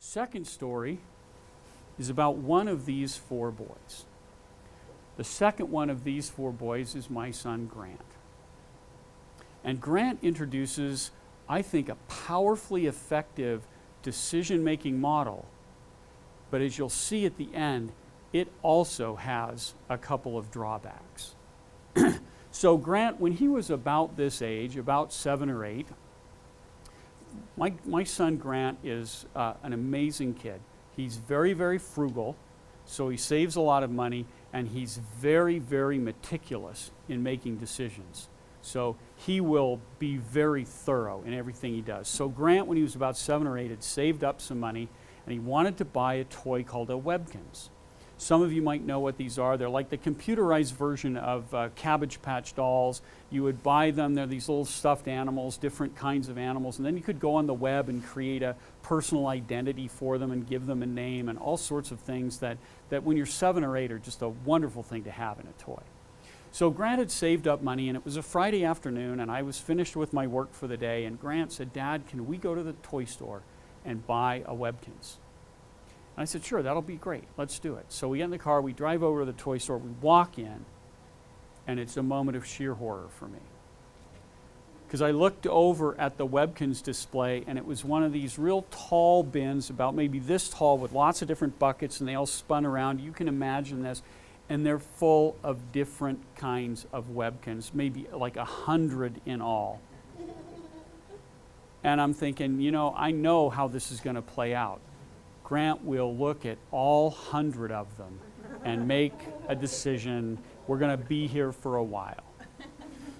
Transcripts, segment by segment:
Second story is about one of these four boys. The second one of these four boys is my son Grant. And Grant introduces, I think, a powerfully effective decision-making model. But as you'll see at the end, it also has a couple of drawbacks. So Grant, when he was about this age, about 7 or 8, my son Grant is an amazing kid. He's very, very frugal, so he saves a lot of money, and he's very, very meticulous in making decisions. So he will be very thorough in everything he does. So Grant, when he was about 7 or 8, had saved up some money, and he wanted to buy a toy called a Webkinz. Some of you might know what these are. They're like the computerized version of Cabbage Patch dolls. You would buy them. They're these little stuffed animals, different kinds of animals. And then you could go on the web and create a personal identity for them and give them a name and all sorts of things that when you're 7 or 8 are just a wonderful thing to have in a toy. So Grant had saved up money, and it was a Friday afternoon, and I was finished with my work for the day. And Grant said, "Dad, can we go to the toy store and buy a Webkinz?" I said, "Sure, that'll be great. Let's do it." So we get in the car, we drive over to the toy store, we walk in, and it's a moment of sheer horror for me. Because I looked over at the Webkinz display, and it was one of these real tall bins, about maybe this tall, with lots of different buckets, and they all spun around. You can imagine this. And they're full of different kinds of Webkinz, maybe like 100 in all. And I'm thinking, I know how this is going to play out. Grant will look at all 100 of them and make a decision. We're going to be here for a while.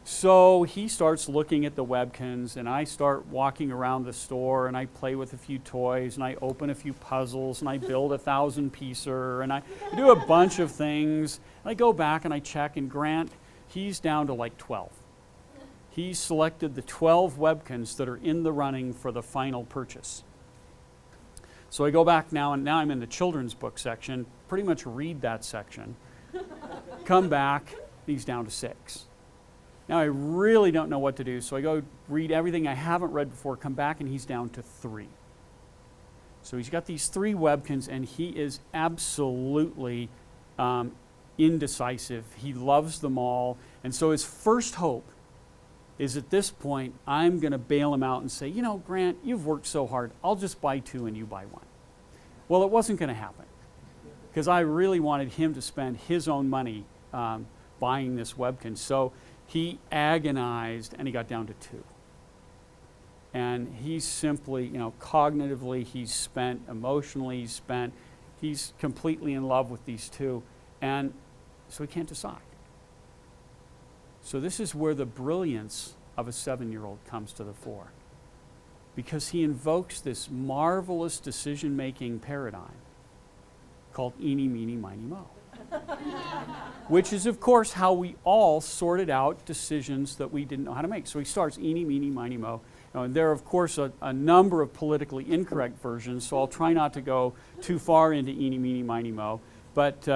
So he starts looking at the Webkinz, and I start walking around the store, and I play with a few toys, and I open a few puzzles, and I build a 1,000-piecer, and I do a bunch of things. And I go back and I check, and Grant, he's down to like 12. He's selected the 12 Webkinz that are in the running for the final purchase. So I go back now, and now I'm in the children's book section, pretty much read that section, come back, he's down to 6. Now I really don't know what to do, so I go read everything I haven't read before, come back, and he's down to 3. So he's got these 3 Webkinz, and he is absolutely indecisive. He loves them all, and so his first hope is at this point, I'm going to bail him out and say, Grant, you've worked so hard, I'll just buy 2 and you buy 1. Well, it wasn't going to happen, because I really wanted him to spend his own money buying this Webkinz. So he agonized, and he got down to 2. And he's simply, cognitively, he's spent, emotionally, he's spent. He's completely in love with these 2, and so he can't decide. So this is where the brilliance of a 7-year-old comes to the fore, because he invokes this marvelous decision-making paradigm called Eeny, meeny, miny, mo. Which is, of course, how we all sorted out decisions that we didn't know how to make. So he starts Eeny, meeny, miny, mo. And there are, of course, a number of politically incorrect versions, so I'll try not to go too far into Eeny, meeny, miny, mo. But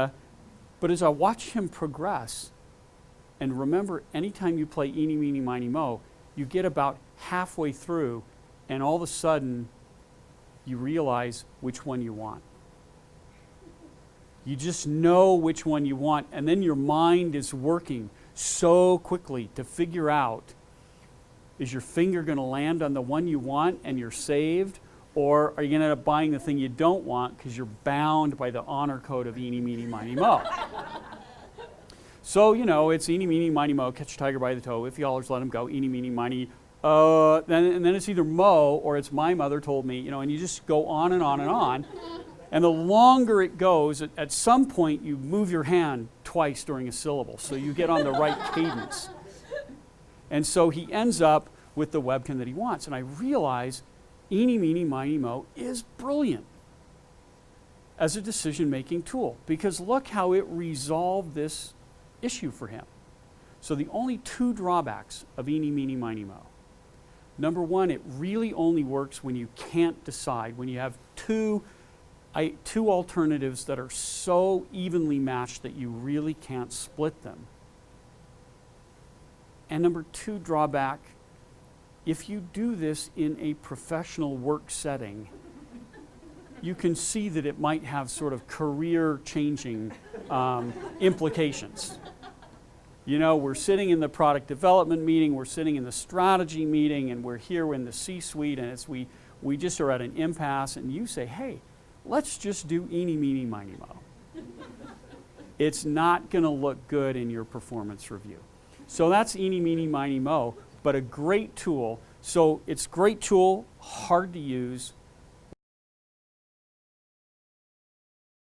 as I watch him progress, and remember, anytime you play Eeny, meeny, miny, mo, you get about halfway through, and all of a sudden, you realize which one you want. You just know which one you want, and then your mind is working so quickly to figure out, is your finger going to land on the one you want and you're saved, or are you going to end up buying the thing you don't want because you're bound by the honor code of Eeny, meeny, miny, mo? So, it's Eeny, meeny, miny, mo, catch a tiger by the toe, if you hollers, let him go, Eeny, meeny, miny, and then it's either mo, or it's my mother told me, and you just go on and on and on. And the longer it goes, at some point you move your hand twice during a syllable, so you get on the right cadence. And so he ends up with the Webkinz that he wants. And I realize Eeny, meeny, miny, mo is brilliant as a decision-making tool, because look how it resolved this issue for him. So the only 2 drawbacks of Eeny, meeny, miny, mo. Number 1, it really only works when you can't decide, when you have two alternatives that are so evenly matched that you really can't split them. And number 2 drawback, if you do this in a professional work setting, you can see that it might have sort of career-changing implications. You know, we're sitting in the product development meeting, we're sitting in the strategy meeting, and we're here in the C-suite, and we just are at an impasse, and you say, hey, let's just do eeny, meeny, miny, mo. It's not going to look good in your performance review. So that's eeny, meeny, miny, mo, but a great tool. So it's a great tool, hard to use,